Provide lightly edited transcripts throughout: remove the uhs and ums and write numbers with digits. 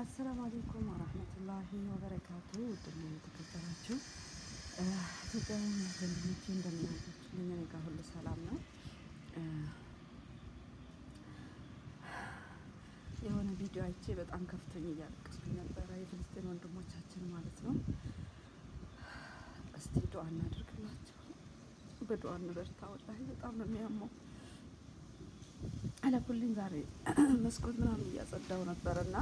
አሰላሙ አለይኩም ወራህመቱላሂ ወበረካቱ። ውድና የተከበራችሁ ኢትዮጵያውያን ወንድሞቼ እንደምናላችሁ፣ እኔ ጋር ሁሉ ሰላም ነው። የሆነ ቪዲዮ አይቼ በጣም ከፍቶኝ እያለቀስኩኝ ነበረ። የፍልስጤን ወንድሞቻችን ማለት ነው። እስቲ ዱአ እናድርግላቸው፣ በዱአ እንበርታ። ወላሂ በጣም ነው የሚያመው። አለኩልኝ ዛሬ መስኮት ምናምን እያጸዳው ነበርና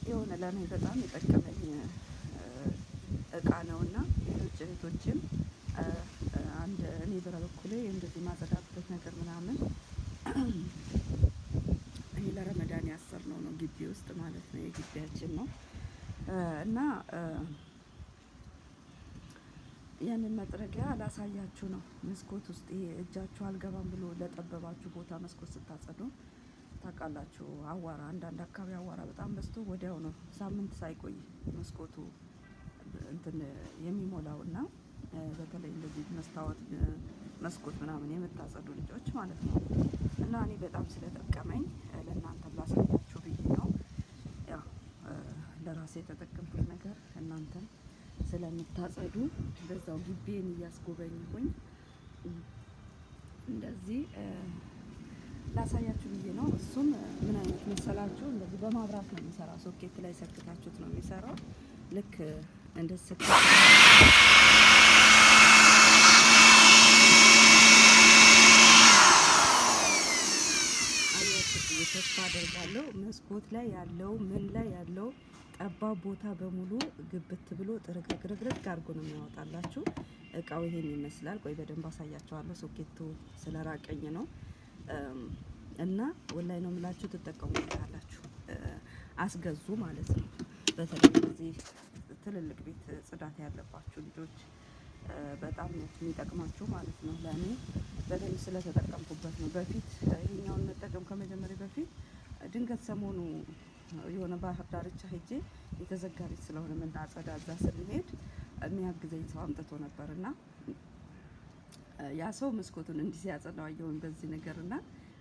የሆነ ለእኔ በጣም የጠቀመኝ እቃ ነውና ሌሎች እህቶችን አንድ እኔ በበኩሌ እንደዚህ ማጸዳበት ነገር ምናምን ይሄ ለረመዳን ያሰርነው ነው ግቢ ውስጥ ማለት ነው፣ የግቢያችን ነው እና ያንን መጥረጊያ ላሳያችሁ ነው። መስኮት ውስጥ ይሄ እጃችሁ አልገባም ብሎ ለጠበባችሁ ቦታ መስኮት ስታጸዱ ታውቃላችሁ፣ አዋራ አንዳንድ አካባቢ አዋራ በጣም በዝቶ ወዲያው ነው ሳምንት ሳይቆይ መስኮቱ እንትን የሚሞላው እና በተለይ እንደዚህ መስታወት መስኮት ምናምን የምታጸዱ ልጆች ማለት ነው። እና እኔ በጣም ስለጠቀመኝ ለእናንተም ላሳያችሁ ብዬ ነው። ያው ለራሴ የተጠቀምኩት ነገር እናንተም ስለምታጸዱ በዛው ግቢን እያስጎበኝኩኝ እንደዚህ ላሳያችሁ ብዬ ነው። እሱም ምን አይነት መሰላችሁ? እንደዚህ በማብራት ነው የሚሰራው። ሶኬት ላይ ሰክታችሁት ነው የሚሰራው። ልክ እንደ ተስፋ አደርጋለሁ መስኮት ላይ ያለው ምን ላይ ያለው ጠባብ ቦታ በሙሉ ግብት ብሎ ጥርግርግርግ አድርጎ ነው የሚያወጣላችሁ። እቃው ይሄን ይመስላል። ቆይ በደንብ አሳያችኋለሁ። ሶኬቱ ስለራቀኝ ነው እና ወላይ ነው የምላችሁ፣ ትጠቀሙበታላችሁ። አስገዙ ማለት ነው። በተለይ እዚህ ትልልቅ ቤት ጽዳት ያለባችሁ ልጆች በጣም የሚጠቅማችሁ ማለት ነው። ለእኔ በደንብ ስለተጠቀምኩበት ነው። በፊት ይሄኛውን መጠቀም ከመጀመሪያ በፊት ድንገት ሰሞኑ የሆነ ባህር ዳርቻ ሄጄ የተዘጋ ቤት ስለሆነ ምናጸዳ እዛ ስንሄድ የሚያግዘኝ ሰው አምጥቶ ነበርና ያ ሰው መስኮቱን እንዲህ ሲያጸዳው አየሁኝ በዚህ ነገርና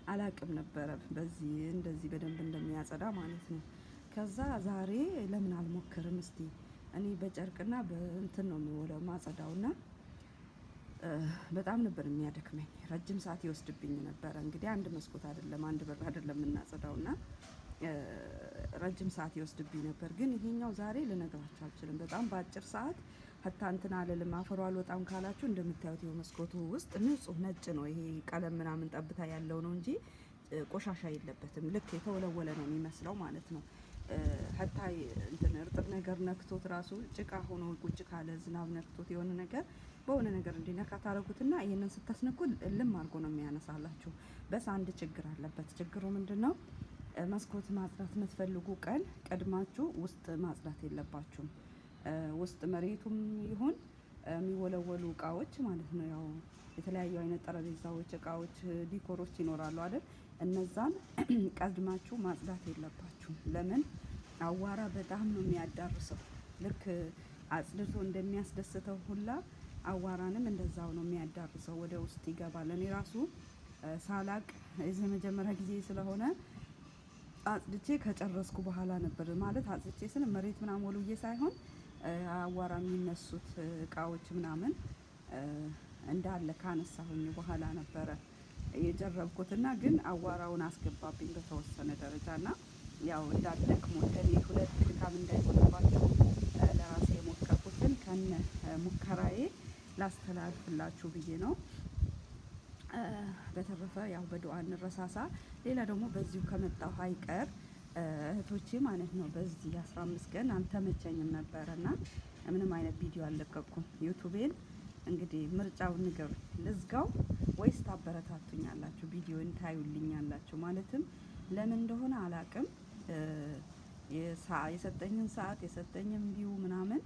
አላቅም ነበረ በዚህ እንደዚህ በደንብ እንደሚያጸዳ ማለት ነው። ከዛ ዛሬ ለምን አልሞክርም እስቲ እኔ በጨርቅና በእንትን ነው የሚወለው ማጸዳውና በጣም ነበር የሚያደክመኝ። ረጅም ሰዓት ይወስድብኝ ነበረ። እንግዲህ አንድ መስኮት አይደለም አንድ በር አይደለም የምናጸዳውና ረጅም ሰዓት ይወስድብኝ ነበር። ግን ይሄኛው ዛሬ ልነግራችሁ አልችልም። በጣም በአጭር ሰዓት ሀታ እንትን አልልም። አፈሩ አልወጣም ካላችሁ እንደምታዩት ይኸው መስኮቱ ውስጥ ንጹህ ነጭ ነው። ይሄ ቀለም ምናምን ጠብታ ያለው ነው እንጂ ቆሻሻ የለበትም። ልክ የተወለወለ ነው የሚመስለው ማለት ነው። ሀታ እንትን እርጥብ ነገር ነክቶት ራሱ ጭቃ ሆኖ ቁጭ ካለ ዝናብ ነክቶት የሆነ ነገር በሆነ ነገር እንዲነካ ታረጉትና ይሄንን ስታስነኩ እልም አድርጎ ነው የሚያነሳላችሁ። በስ አንድ ችግር አለበት። ችግሩ ምንድነው? መስኮት ማጽዳት የምትፈልጉ ቀን ቀድማችሁ ውስጥ ማጽዳት የለባችሁም። ውስጥ መሬቱም ይሁን የሚወለወሉ እቃዎች ማለት ነው። ያው የተለያዩ አይነት ጠረጴዛዎች፣ እቃዎች፣ ዲኮሮች ይኖራሉ አይደል? እነዛን ቀድማችሁ ማጽዳት የለባችሁም። ለምን? አዋራ በጣም ነው የሚያዳርሰው። ልክ አጽድቶ እንደሚያስደስተው ሁላ አዋራንም እንደዛው ነው የሚያዳርሰው፣ ወደ ውስጥ ይገባል። እኔ ራሱ ሳላቅ የዚህ መጀመሪያ ጊዜ ስለሆነ አጽድቼ ከጨረስኩ በኋላ ነበር ማለት አጽድቼ ስለ መሬት ምናምን ወሉዬ ሳይሆን አዋራ የሚነሱት እቃዎች ምናምን እንዳለ ካነሳሁኝ በኋላ ነበረ የጀረብኩትና ግን አዋራውን አስገባብኝ በተወሰነ ደረጃና ያው እንዳልደክሞ እንደኔ ሁለት ድካም እንዳይሆንባችሁ ለራሴ የሞከርኩትን ከነ ሙከራዬ ላስተላልፍላችሁ ብዬ ነው። በተረፈ ያው በዱአ እንረሳሳ። ሌላ ደግሞ በዚሁ ከመጣሁ አይቀር እህቶቼ ማለት ነው በዚህ 15 ቀን አልተመቸኝም ነበረና ምንም አይነት ቪዲዮ አልለቀቅኩም። ዩቲዩቤን እንግዲህ ምርጫውን ንገሩ፣ ልዝጋው ወይስ ታበረታቱኛላችሁ ቪዲዮን ታዩልኛላችሁ? ማለትም ለምን እንደሆነ አላቅም። የሰጠኝን ሰዓት የሰጠኝን ቪው ምናምን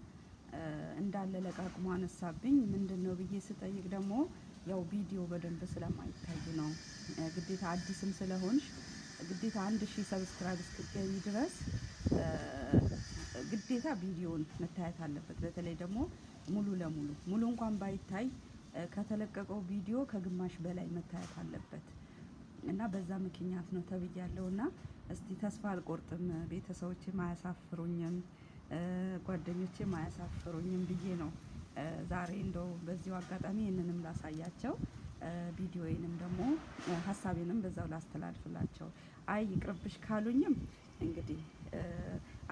እንዳለ ለቃቅሞ አነሳብኝ። ምንድነው ብዬ ስጠይቅ ደግሞ ያው ቪዲዮ በደንብ ስለማይታይ ነው። ግዴታ አዲስም ስለሆንሽ ግዴታ 1000 ሰብስክራይብ እስክትገኝ ድረስ ግዴታ ቪዲዮን መታየት አለበት። በተለይ ደግሞ ሙሉ እንኳን ባይታይ ከተለቀቀው ቪዲዮ ከግማሽ በላይ መታየት አለበት እና በዛ ምክንያት ነው ተብያለሁና እስቲ ተስፋ አልቆርጥም፣ ቤተሰቦቼም አያሳፍሩኝም፣ ጓደኞቼም አያሳፍሩኝም ብዬ ነው ዛሬ እንደው በዚሁ አጋጣሚ ይህንንም ላሳያቸው፣ ቪዲዮዬንም ደግሞ ሀሳቤንም በዛው ላስተላልፍላቸው። አይ ይቅርብሽ ካሉኝም እንግዲህ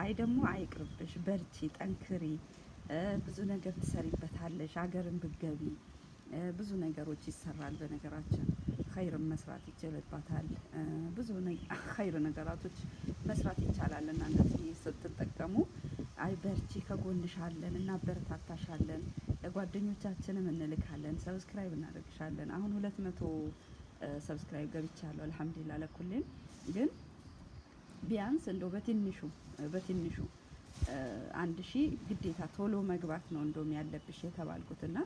አይ ደግሞ አይቅርብሽ፣ በርቺ፣ ጠንክሪ፣ ብዙ ነገር ትሰሪበታለሽ፣ አገርን ብትገቢ ብዙ ነገሮች ይሰራል። በነገራችን ኸይርን መስራት ይችልባታል። ብዙ ኸይር ነገራቶች መስራት ይቻላል እና እንደዚህ ስትጠቀሙ አይ በርቺ፣ ከጎንሻለን፣ እናበረታታሻለን፣ ለጓደኞቻችንም እንልካለን፣ ሰብስክራይብ እናደርግሻለን። አሁን 200 ሰብስክራይብ ገብቻለሁ አልሐምዱሊላህ። ለኩሌን ግን ቢያንስ እንደው በትንሹ 1000 ግዴታ ቶሎ መግባት ነው እንደውም ያለብሽ የተባልኩትና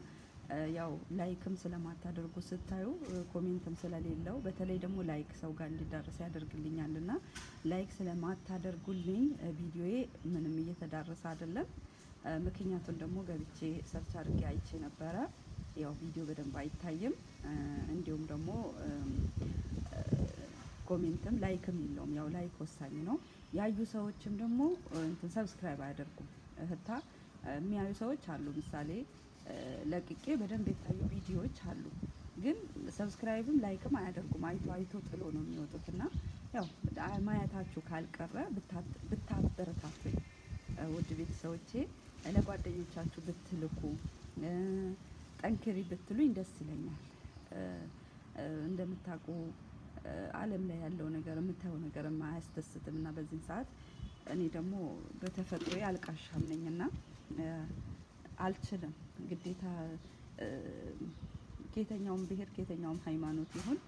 ያው ላይክም ስለማታደርጉ ስታዩ ኮሜንትም ስለሌለው በተለይ ደግሞ ላይክ ሰው ጋር እንዲዳረስ ያደርግልኛልና ላይክ ስለማታደርጉልኝ ቪዲዮዬ ምንም እየተዳረሰ አይደለም። ምክንያቱም ደግሞ ገብቼ ሰርች አድርጌ አይቼ ነበረ። ያው ቪዲዮ በደንብ አይታይም፣ እንዲሁም ደግሞ ኮሜንትም ላይክም የለውም። ያው ላይክ ወሳኝ ነው። ያዩ ሰዎችም ደግሞ እንትን ሰብስክራይብ አያደርጉም። እህታ የሚያዩ ሰዎች አሉ። ምሳሌ ለቅቄ በደንብ የታዩ ቪዲዮዎች አሉ፣ ግን ሰብስክራይብም ላይክም አያደርጉም። አይቶ ጥሎ ነው የሚወጡት። እና ያው ማየታችሁ ካልቀረ ብታበረታቱኝ ውድ ቤተሰቦቼ፣ ለጓደኞቻችሁ ብትልኩ ጠንክሪ ብትሉኝ ደስ ይለኛል። እንደምታውቁ ዓለም ላይ ያለው ነገር የምታየው ነገር አያስደስትም እና በዚህ ሰዓት እኔ ደግሞ በተፈጥሮ አልቃሻም ነኝና አልችልም። ግዴታ ከየትኛውም ብሄር ከየትኛውም ሃይማኖት ይሁን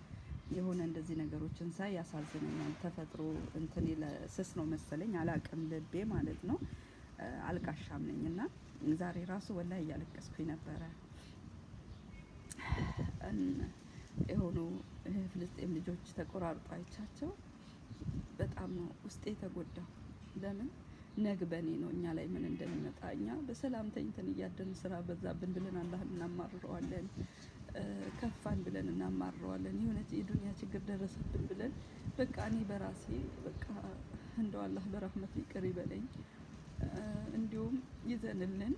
የሆነ እንደዚህ ነገሮችን ሳይ ያሳዝነኛል። ተፈጥሮ እንትን ስስ ነው መሰለኝ፣ አላቅም፣ ልቤ ማለት ነው። አልቃሻም ነኝና ዛሬ ራሱ ወላሂ እያለቀስኩኝ ነበረ። የሆኑ ፍልስጤም ልጆች ተቆራርጦ አይቻቸው በጣም ነው ውስጤ የተጎዳው። ለምን ነግ በኔ ነው እኛ ላይ ምን እንደሚመጣ። እኛ በሰላም ተኝተን እያደርን ስራ በዛብን ብለን አላህን እናማርረዋለን፣ ከፋን ብለን እናማርረዋለን። የሆነ የዱንያ ችግር ደረሰብን ብለን በቃ እኔ በራሴ በቃ እንደው አላህ በረህመቱ ይቅር ይበለኝ፣ እንዲሁም ይዘንልን፣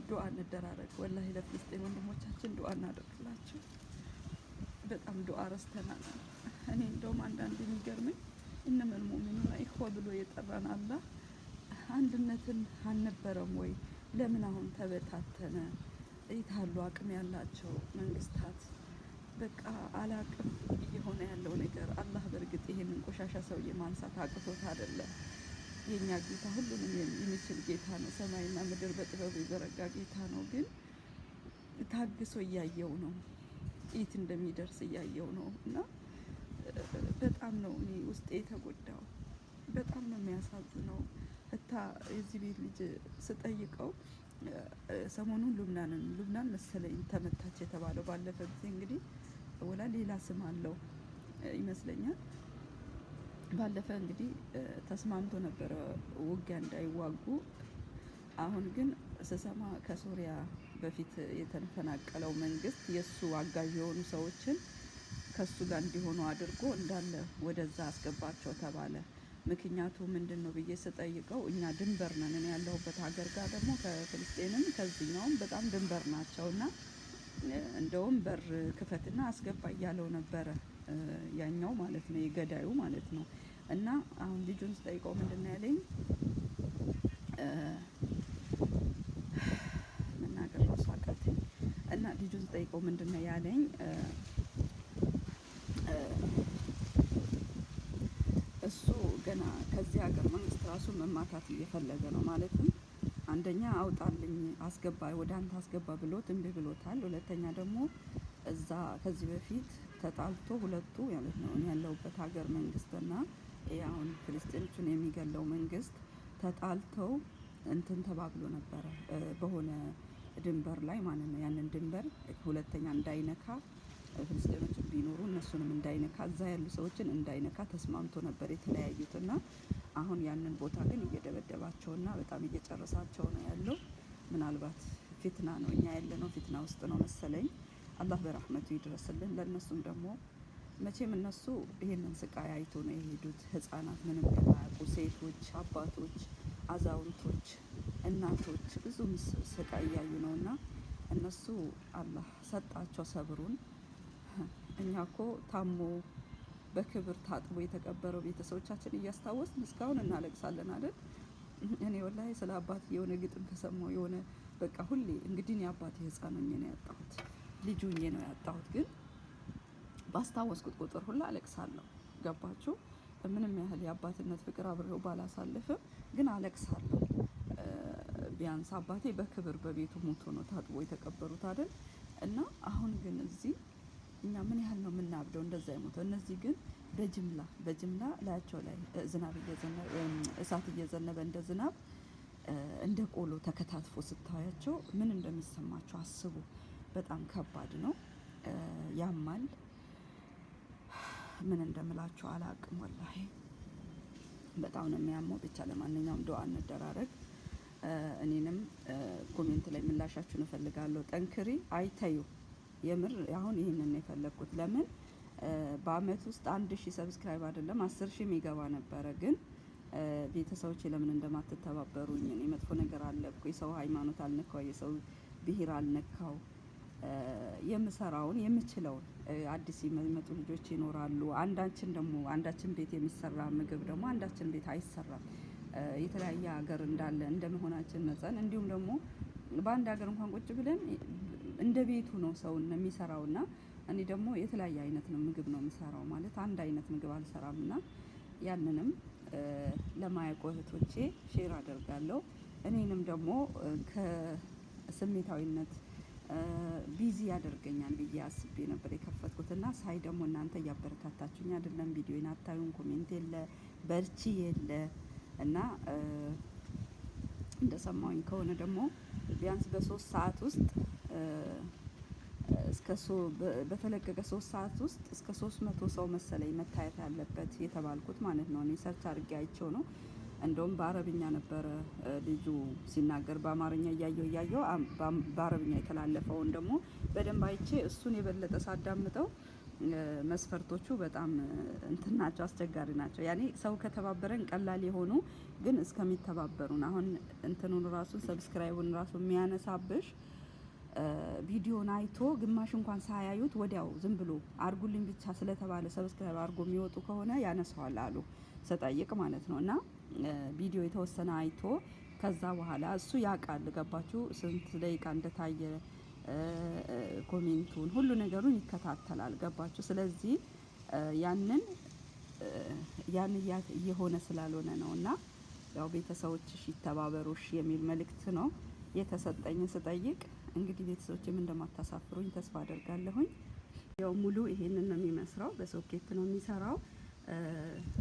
ዱዓ እንደራረግ። ወላሂ ለፍልስጤም ወንድሞቻችን ዱዓ እናደርግላቸው። በጣም ዱዓ ረስተናል። እኔ እንደውም አንዳንድ የሚገርመኝ እነመል ሙእሚኑና ኢኽዋ ብሎ የጠራን አላህ አንድነትን አልነበረም ወይ? ለምን አሁን ተበታተነ? ይታሉ አቅም ያላቸው መንግስታት በቃ አላቅም እየሆነ ያለው ነገር። አላህ በእርግጥ ይሄንን ቆሻሻ ሰውዬ ማንሳት አቅቶት አይደለም። የኛ ጌታ ሁሉንም የሚችል ጌታ ነው። ሰማይና ምድር በጥበቡ የዘረጋ ጌታ ነው። ግን ታግሶ እያየው ነው፣ የት እንደሚደርስ እያየው ነው። እና በጣም ነው እኔ ውስጤ የተጎዳው። በጣም ነው የሚያሳዝነው። እታ የዚህ ቤት ልጅ ስጠይቀው ሰሞኑን ሉብናን መሰለኝ ተመታች የተባለው። ባለፈ ጊዜ እንግዲህ ወላ ሌላ ስም አለው ይመስለኛል። ባለፈ እንግዲህ ተስማምቶ ነበረ ውጊያ እንዳይዋጉ። አሁን ግን ስሰማ ከሶሪያ በፊት የተፈናቀለው መንግስት የእሱ አጋዥ የሆኑ ሰዎችን ከሱ ጋር እንዲሆኑ አድርጎ እንዳለ ወደዛ አስገባቸው ተባለ። ምክንያቱ ምንድን ነው ብዬ ስጠይቀው እኛ ድንበር ነን፣ እኔ ያለሁበት ሀገር ጋር ደግሞ ከፍልስጤንም ከዚህኛውም በጣም ድንበር ናቸው እና እንደውም በር ክፈትና አስገባ እያለው ነበረ ያኛው ማለት ነው፣ የገዳዩ ማለት ነው። እና አሁን ልጁን ስጠይቀው ምንድን ነው ያለኝ፣ መናገር ራሱ አቃተኝ። እና ልጁን ስጠይቀው ምንድን ነው ያለኝ፣ እሱ ገና ከዚህ ሀገር መንግስት ራሱ መማታት እየፈለገ ነው። ማለትም አንደኛ አውጣልኝ አስገባ፣ ወደ አንተ አስገባ ብሎት እምቢ ብሎታል። ሁለተኛ ደግሞ እዛ ከዚህ በፊት ተጣልቶ ሁለቱ ማለት ነው ያለውበት ሀገር መንግስትና አሁን ፍልስጤሞችን የሚገለው መንግስት ተጣልተው እንትን ተባብሎ ነበረ በሆነ ድንበር ላይ ማለት ነው። ያንን ድንበር ሁለተኛ እንዳይነካ ፍልስጤሞች ቢኖሩ እነሱንም እንዳይነካ፣ እዛ ያሉ ሰዎችን እንዳይነካ ተስማምቶ ነበር የተለያዩትና አሁን ያንን ቦታ ግን እየደበደባቸውና በጣም እየጨረሳቸው ነው ያለው። ምናልባት ፊትና ነው፣ እኛ ያለነው ፊትና ውስጥ ነው መሰለኝ። አላህ በረህመቱ ይድረስልን። ለእነሱም ደግሞ መቼም እነሱ ይሄንን ስቃይ አይቶ ነው የሄዱት። ህፃናት፣ ምንም የማያውቁ ሴቶች፣ አባቶች፣ አዛውንቶች፣ እናቶች ብዙ ስቃይ እያዩ ነው እና እነሱ አላህ ሰጣቸው ሰብሩን። እኛ እኮ ታሞ በክብር ታጥቦ የተቀበረው ቤተሰቦቻችን እያስታወስን እስካሁን እናለቅሳለን አይደል? እኔ ወላሂ ስለ አባቴ የሆነ ግጥም ከሰማሁ የሆነ በቃ ሁሌ እንግዲህ እኔ አባቴ ህፃን ሆኜ ነው ያጣሁት፣ ልጅ ሆኜ ነው ያጣሁት። ግን ባስታወስኩት ቁጥር ሁላ አለቅሳለሁ። ገባችሁ? ምንም ያህል የአባትነት ፍቅር አብሬው ባላሳልፍም ግን አለቅሳለሁ። ቢያንስ አባቴ በክብር በቤቱ ሞቶ ነው ታጥቦ የተቀበሩት አይደል? እና አሁን ግን እዚህ እኛ ምን ያህል ነው የምናብደው? እንደዛ ይሞተው። እነዚህ ግን በጅምላ ላያቸው ላይ ዝናብ እየዘነበ እሳት እየዘነበ እንደ ዝናብ እንደ ቆሎ ተከታትፎ ስታያቸው ምን እንደሚሰማቸው አስቡ። በጣም ከባድ ነው፣ ያማል። ምን እንደምላችሁ አላቅም። ወላሂ በጣም ነው የሚያመው። ብቻ ለማንኛውም ዱአ እንደራረግ። እኔንም ኮሜንት ላይ ምላሻችሁን እፈልጋለሁ። ጠንክሪ፣ አይተዩ። የምር አሁን ይህንን ነው የፈለግኩት። ለምን በአመት ውስጥ 1000 ሰብስክራይብ አይደለም 10,000 የሚገባ ነበረ። ግን ቤተሰቦቼ ለምን እንደማትተባበሩኝ፣ እኔ መጥፎ ነገር አለብኩ፣ የሰው ሃይማኖት አልነካው፣ የሰው ብሔር አልነካው፣ የምሰራውን የምችለውን አዲስ የሚመጡ ልጆች ይኖራሉ። አንዳችን ቤት የሚሰራ ምግብ ደግሞ አንዳችን ቤት አይሰራም። የተለያየ ሀገር እንዳለ እንደመሆናችን መጠን እንዲሁም ደግሞ በአንድ ሀገር እንኳን ቁጭ ብለን እንደ ቤቱ ነው ሰውን የሚሰራውና እኔ ደግሞ የተለያየ አይነት ነው ምግብ ነው የምሰራው። ማለት አንድ አይነት ምግብ አልሰራምና ያንንም ለማያውቁ እህቶቼ ሼር አደርጋለሁ። እኔንም ደግሞ ከስሜታዊነት ቢዚ ያደርገኛል ብዬ አስቤ ነበር የከፈትኩትና ሳይ ደግሞ እናንተ እያበረታታችሁኝ አይደለም። ቪዲዮን አታዩን፣ ኮሜንት የለ፣ በርቺ የለ እና እንደሰማሁኝ ከሆነ ደግሞ ቢያንስ በ3 ሰዓት ውስጥ በተለቀቀ 3 ሰዓት ውስጥ እስከ 300 ሰው መሰለኝ መታየት ያለበት የተባልኩት ማለት ነው። እኔ ሰርች አድርጌ አይቼው ነው። እንደውም በአረብኛ ነበረ ልጁ ሲናገር፣ በአማርኛ እያየው በአረብኛ የተላለፈውን ደግሞ በደንብ አይቼ እሱን የበለጠ ሳዳምጠው መስፈርቶቹ በጣም እንትን ናቸው፣ አስቸጋሪ ናቸው። ያኔ ሰው ከተባበረን ቀላል የሆኑ ግን እስከሚተባበሩን አሁን እንትኑን ራሱ ሰብስክራይቡን ራሱ የሚያነሳብሽ ቪዲዮን አይቶ ግማሽ እንኳን ሳያዩት ወዲያው ዝም ብሎ አርጉልኝ ብቻ ስለተባለ ሰብስክራይብ አርጎ የሚወጡ ከሆነ ያነሳዋል አሉ ስጠይቅ ማለት ነው። እና ቪዲዮ የተወሰነ አይቶ ከዛ በኋላ እሱ ያውቃል። ገባችሁ? ስንት ደቂቃ እንደታየ ኮሜንቱን ሁሉ ነገሩን ይከታተላል። ገባችሁ? ስለዚህ ያን እየሆነ ስላልሆነ ነው። እና ያው ቤተሰቦችሽ ይተባበሩሽ የሚል መልእክት ነው የተሰጠኝ ስጠይቅ። እንግዲህ ቤተሰቦችም እንደማታሳፍሩኝ ተስፋ አደርጋለሁኝ። ያው ሙሉ ይሄንን ነው የሚመስለው። በሶኬት ነው የሚሰራው።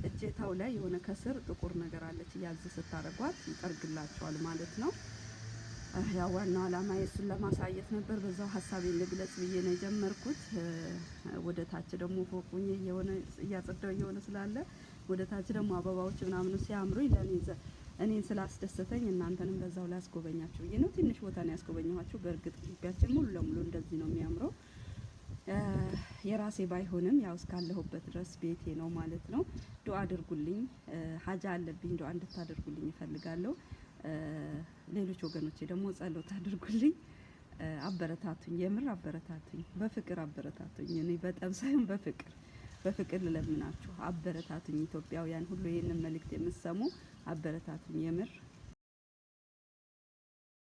እጀታው ላይ የሆነ ከስር ጥቁር ነገር አለች። ያዝ ስታረጓት ይጠርግላቸዋል ማለት ነው። ያው ዋናው አላማ እሱን ለማሳየት ነበር። በዛው ሀሳቤን ልግለጽ ብዬ ነው የጀመርኩት። ወደ ታች ደግሞ ፎቁኝ እያጸዳው እየሆነ ስላለ ወደ ታች ደግሞ አበባዎች ምናምን ሲያምሩኝ እኔን ስላስደሰተኝ እናንተንም በዛው ላይ አስጎበኛችሁ ብዬ ነው። ትንሽ ቦታ ነው ያስጎበኘኋችሁ። በእርግጥ ግቢያችን ሙሉ ለሙሉ እንደዚህ ነው የሚያምረው። የራሴ ባይሆንም ያው እስካለሁበት ድረስ ቤቴ ነው ማለት ነው። ዱአ አድርጉልኝ። ሀጃ አለብኝ፣ ዱአ እንድታደርጉልኝ እፈልጋለሁ። ሌሎች ወገኖቼ ደግሞ ጸሎት አድርጉልኝ። አበረታቱኝ፣ የምር አበረታቱኝ፣ በፍቅር አበረታቱኝ። እኔ በጠብ ሳይሆን በፍቅር ልለምናችሁ፣ አበረታቱኝ። ኢትዮጵያውያን ሁሉ ይህንን መልእክት የምትሰሙ አበረታቱኝ የምር